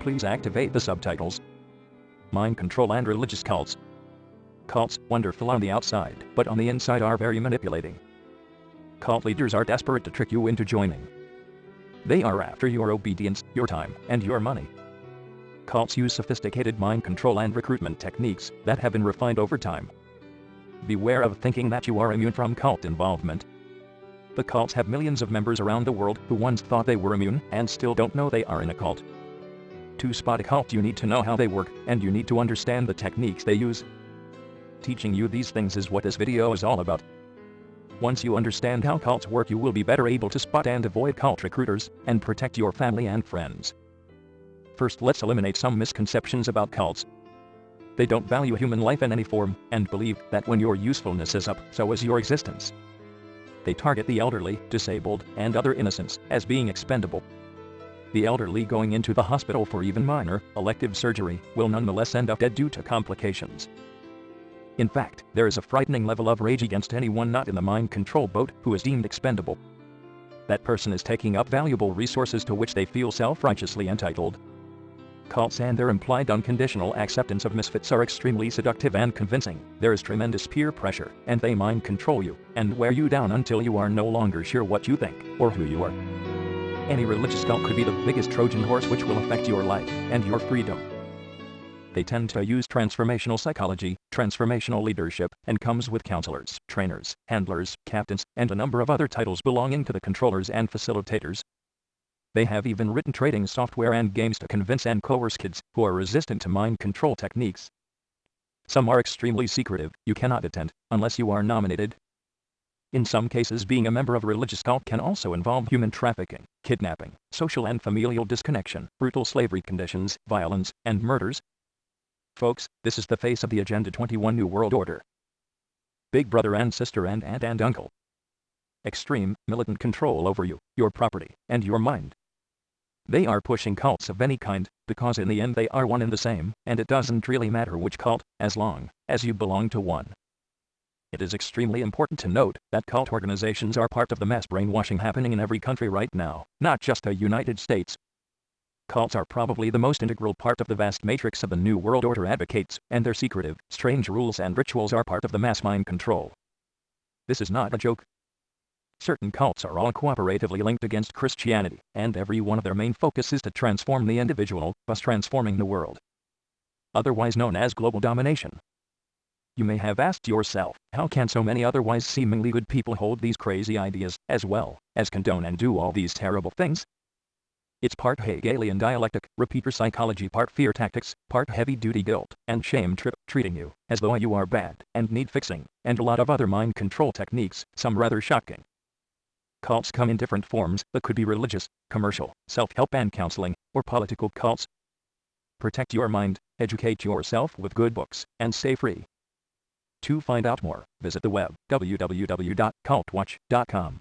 please activate the subtitles. Mind control and religious cults. Cults, wonderful on the outside, but on the inside are very manipulating. Cult leaders are desperate to trick you into joining. They are after your obedience, your time, and your money. Cults use sophisticated mind control and recruitment techniques that have been refined over time. Beware of thinking that you are immune from cult involvement. The cults have millions of members around the world who once thought they were immune and still don't know they are in a cult. To spot a cult, you need to know how they work, and you need to understand the techniques they use. Teaching you these things is what this video is all about. Once you understand how cults work, you will be better able to spot and avoid cult recruiters and protect your family and friends. First, let's eliminate some misconceptions about cults. They don't value human life in any form and believe that when your usefulness is up, so is your existence. They target the elderly, disabled, and other innocents as being expendable. The elderly going into the hospital for even minor, elective surgery will nonetheless end up dead due to complications. In fact, there is a frightening level of rage against anyone not in the mind control boat who is deemed expendable. That person is taking up valuable resources to which they feel self-righteously entitled. Cults and their implied unconditional acceptance of misfits are extremely seductive and convincing. There is tremendous peer pressure, and they mind control you and wear you down until you are no longer sure what you think or who you are. Any religious cult could be the biggest Trojan horse which will affect your life and your freedom. They tend to use transformational psychology, transformational leadership, and comes with counselors, trainers, handlers, captains, and a number of other titles belonging to the controllers and facilitators. They have even written trading software and games to convince and coerce kids who are resistant to mind control techniques. Some are extremely secretive. You cannot attend unless you are nominated. In some cases, being a member of a religious cult can also involve human trafficking, kidnapping, social and familial disconnection, brutal slavery conditions, violence, and murders. Folks, this is the face of the Agenda 21 New World Order. Big brother and sister and aunt and uncle. Extreme, militant control over you, your property, and your mind. They are pushing cults of any kind, because in the end they are one and the same, and it doesn't really matter which cult, as long as you belong to one. It is extremely important to note that cult organizations are part of the mass brainwashing happening in every country right now, not just the United States. Cults are probably the most integral part of the vast matrix of the New World Order advocates, and their secretive, strange rules and rituals are part of the mass mind control. This is not a joke. Certain cults are all cooperatively linked against Christianity, and every one of their main focus is to transform the individual, thus transforming the world. Otherwise known as global domination. You may have asked yourself, how can so many otherwise seemingly good people hold these crazy ideas, as well as condone and do all these terrible things? It's part Hegelian dialectic, repeater psychology, part fear tactics, part heavy-duty guilt and shame trip, treating you as though you are bad and need fixing, and a lot of other mind control techniques, some rather shocking. Cults come in different forms, but could be religious, commercial, self-help and counseling, or political cults. Protect your mind, educate yourself with good books, and stay free. To find out more, visit the web, www.cultwatch.com.